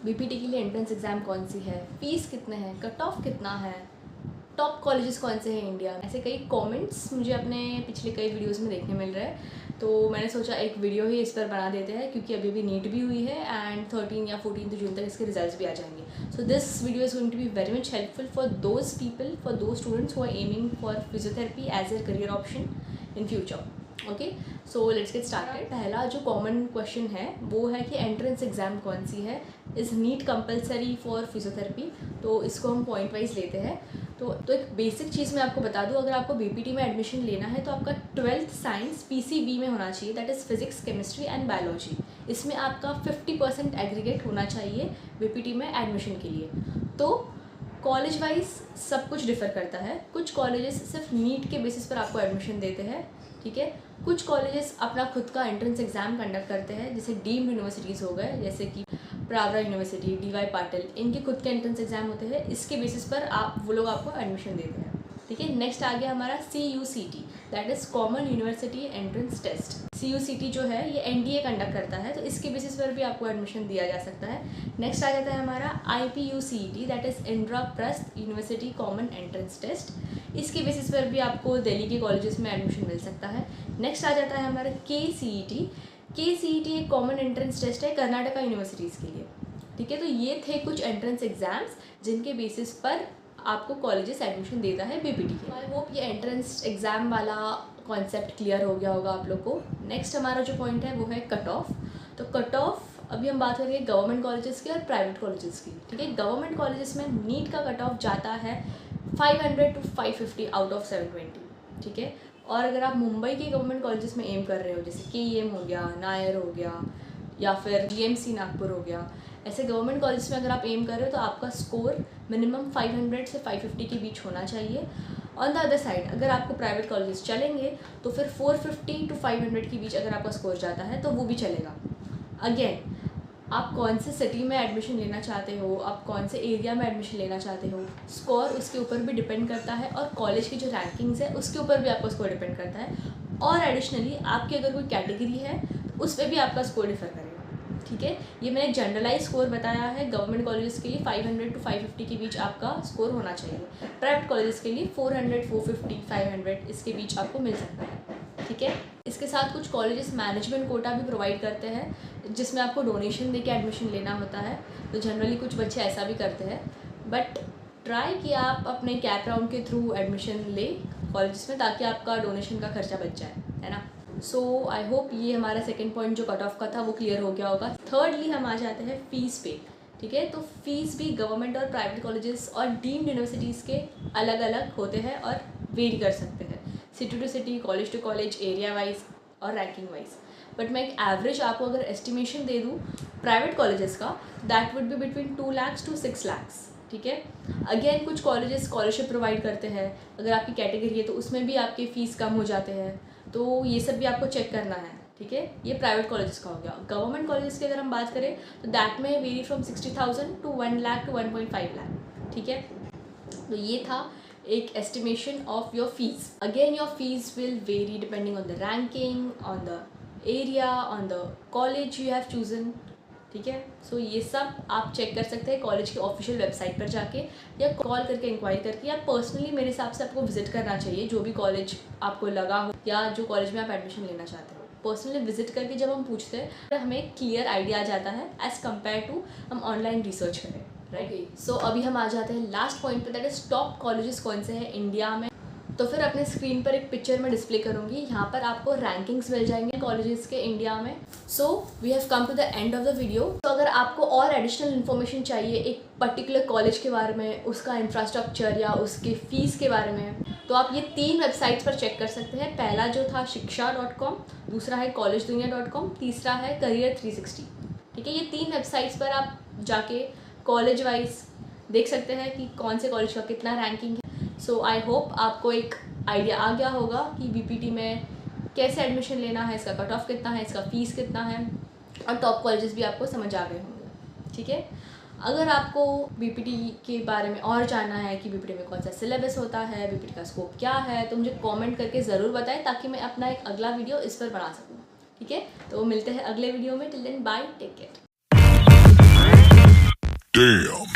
BPT के लिए entrance exam कौन सी है, फ़ीस कितने हैं, कट ऑफ कितना है, टॉप कॉलेजेस कौन से हैं इंडिया में, ऐसे कई कमेंट्स मुझे अपने पिछले कई वीडियोस में देखने मिल रहे हैं। तो मैंने सोचा एक वीडियो ही इस पर बना देते हैं, क्योंकि अभी भी नीट भी हुई है एंड 13 या 14 जून तक इसके रिजल्ट्स भी आ जाएंगे। So this video is going to be very much helpful for those people, for those students who are aiming for physiotherapy as a career option in future. Okay, so let's get started. पहला जो common question है वो है कि entrance exam कौन सी है, is NEET compulsory for physiotherapy. तो इसको हम पॉइंट वाइज लेते हैं। तो एक बेसिक चीज़ मैं आपको बता दूं, अगर आपको बीपीटी में एडमिशन लेना है तो आपका 12th साइंस पीसीबी में होना चाहिए, that is physics, chemistry and biology. इसमें आपका 50% एग्रीगेट होना चाहिए बीपीटी में एडमिशन के लिए। तो कॉलेज वाइज सब कुछ डिफ़र करता है। कुछ कॉलेजेस सिर्फ नीट के बेसिस पर आपको एडमिशन देते हैं, ठीक है। कुछ कॉलेजेस अपना खुद का एंट्रेंस एग्ज़ाम कंडक्ट करते हैं, जैसे डीम्ड यूनिवर्सिटीज़ हो गए, जैसे कि प्रावरा यूनिवर्सिटी, डीवाई पाटिल, इनके खुद के एंट्रेंस एग्ज़ाम होते हैं। इसके बेसिस पर वो लोग आपको एडमिशन देते हैं, ठीक है। नेक्स्ट आ गया हमारा CUCT, that is common university entrance test. CUCT जो है ये NDA कंडक्ट करता है, तो इसके बेसिस पर भी आपको एडमिशन दिया जा सकता है। नेक्स्ट आ जाता है हमारा IPUCET, that is Indraprastha university common entrance test. इसके बेसिस पर भी आपको दिल्ली के कॉलेजेस में एडमिशन मिल सकता है। नेक्स्ट आ जाता है हमारा KCET। KCET एक कॉमन एंट्रेंस टेस्ट है कर्नाटका यूनिवर्सिटीज़ के लिए, ठीक है। तो ये थे कुछ एंट्रेंस एग्ज़ाम्स जिनके बेसिस पर आपको कॉलेजेस एडमिशन देता है बीपीटी के। आई होप ये एंट्रेंस एग्ज़ाम वाला कॉन्सेप्ट क्लियर हो गया होगा आप लोग को। नेक्स्ट हमारा जो पॉइंट है वो है कट ऑफ। तो कट ऑफ अभी हम बात करेंगे गवर्नमेंट कॉलेजेस की और प्राइवेट कॉलेजेस की, ठीक है। गवर्नमेंट कॉलेजेस में नीट का कट ऑफ जाता है 500 to 550 आउट ऑफ 720, ठीक है। और अगर आप मुंबई के गवर्नमेंट कॉलेजेस में एम कर रहे हो, जैसे KEM हो गया, नायर हो गया, या फिर GMC नागपुर हो गया, ऐसे गवर्नमेंट कॉलेज में अगर आप एम कर रहे हो तो आपका स्कोर मिनिमम 500 से 550 के बीच होना चाहिए। ऑन द अदर साइड अगर आपको प्राइवेट कॉलेजेस चलेंगे तो फिर 450 to 500 के बीच अगर आपका स्कोर जाता है तो वो भी चलेगा। अगेन, आप कौन से सिटी में एडमिशन लेना चाहते हो, आप कौन से एरिया में एडमिशन लेना चाहते हो, स्कोर उसके ऊपर भी डिपेंड करता है, और कॉलेज की जो रैंकिंग्स है उसके ऊपर भी आपका स्कोर डिपेंड करता है। और एडिशनली आपकी अगर कोई कैटेगरी है तो उस पर भी आपका स्कोर डिफर करेगा, ठीक है। ये मैंने जनरलाइज स्कोर बताया है। गवर्नमेंट कॉलेजेस के लिए 500 to 550 के बीच आपका स्कोर होना चाहिए। प्राइवेट कॉलेजेस के लिए 400, 450, 500 इसके बीच आपको मिल सकता है, ठीक है। इसके साथ कुछ कॉलेजेस मैनेजमेंट कोटा भी प्रोवाइड करते हैं, जिसमें आपको डोनेशन देके एडमिशन लेना होता है। तो जनरली कुछ बच्चे ऐसा भी करते हैं, बट ट्राई कि आप अपने कैप राउंड के थ्रू एडमिशन ले कॉलेजेस में, ताकि आपका डोनेशन का खर्चा बच जाए, है ना। सो आई होप ये हमारा सेकेंड पॉइंट जो कट ऑफ का था वो क्लियर हो गया होगा। थर्डली हम आ जाते हैं फ़ीस पे, ठीक है। तो फीस भी गवर्नमेंट और प्राइवेट कॉलेजेस और डीम्ड यूनिवर्सिटीज़ के अलग अलग होते हैं और वेरी कर सकते हैं, city to city, college to college, area wise और रैंकिंग वाइज। बट मैं एक एवरेज आपको अगर एस्टिमेशन दे दूँ प्राइवेट कॉलेजेस का, that would be between 2 lakhs to 6 lakhs, ठीक है। अगेन कुछ कॉलेजेस स्कॉलरशिप प्रोवाइड करते हैं, अगर आपकी कैटेगरी है तो उसमें भी आपके फ़ीस कम हो जाते हैं। तो ये सब भी आपको चेक करना है, ठीक है। ये प्राइवेट कॉलेजेस का हो गया। गवर्नमेंट कॉलेजेस की अगर हम बात करें तो दैट में very from 60,000 to 1 lakh to 1.5 lakh, ठीक है। तो ये था एक estimation of your fees. Again your fees will very depending on the ranking, on the area, on the college you have chosen, ठीक है। सो ये सब आप चेक कर सकते हैं कॉलेज के ऑफिशियल वेबसाइट पर जाके, या कॉल करके इंक्वायरी करके, या पर्सनली मेरे हिसाब से आपको विजिट करना चाहिए जो भी कॉलेज आपको लगा हो या जो कॉलेज में आप एडमिशन लेना चाहते हो। पर्सनली विजिट करके जब हम पूछते हैं तो हमें क्लियर आइडिया आ जाता है एज़ कम्पेयर टू हम ऑनलाइन रिसर्च करें, राइट। सो अभी हम आ जाते हैं लास्ट पॉइंट पे, दैट इज़ टॉप कॉलेजेस कौन से हैं इंडिया में। तो फिर अपने स्क्रीन पर एक पिक्चर में डिस्प्ले करूँगी, यहाँ पर आपको रैंकिंग्स मिल जाएंगे कॉलेजेस के इंडिया में। So we have come to the end of the video. तो अगर आपको और एडिशनल इन्फॉर्मेशन चाहिए एक पर्टिकुलर कॉलेज के बारे में, उसका इंफ्रास्ट्रक्चर या उसके फीस के बारे में, तो आप ये 3 वेबसाइट्स पर चेक कर सकते हैं। पहला जो था shiksha.com, दूसरा है collegedunia.com, तीसरा है career 360, ठीक है। ये 3 वेबसाइट्स पर आप जाके कॉलेज वाइज देख सकते हैं कि कौन से कॉलेज का कितना रैंकिंग है। सो आई होप आपको एक आइडिया आ गया होगा कि बीपीटी में कैसे एडमिशन लेना है, इसका कट ऑफ कितना है, इसका फ़ीस कितना है, और टॉप कॉलेजेस भी आपको समझ आ गए होंगे, ठीक है। अगर आपको बीपीटी के बारे में और जानना है कि बीपीटी में कौन सा सिलेबस होता है, बीपीटी का स्कोप क्या है, तो मुझे कमेंट करके ज़रूर बताएं, ताकि मैं अपना एक अगला वीडियो इस पर बना सकूँ, ठीक है। तो मिलते हैं अगले वीडियो में। Till then bye, take care. Damn.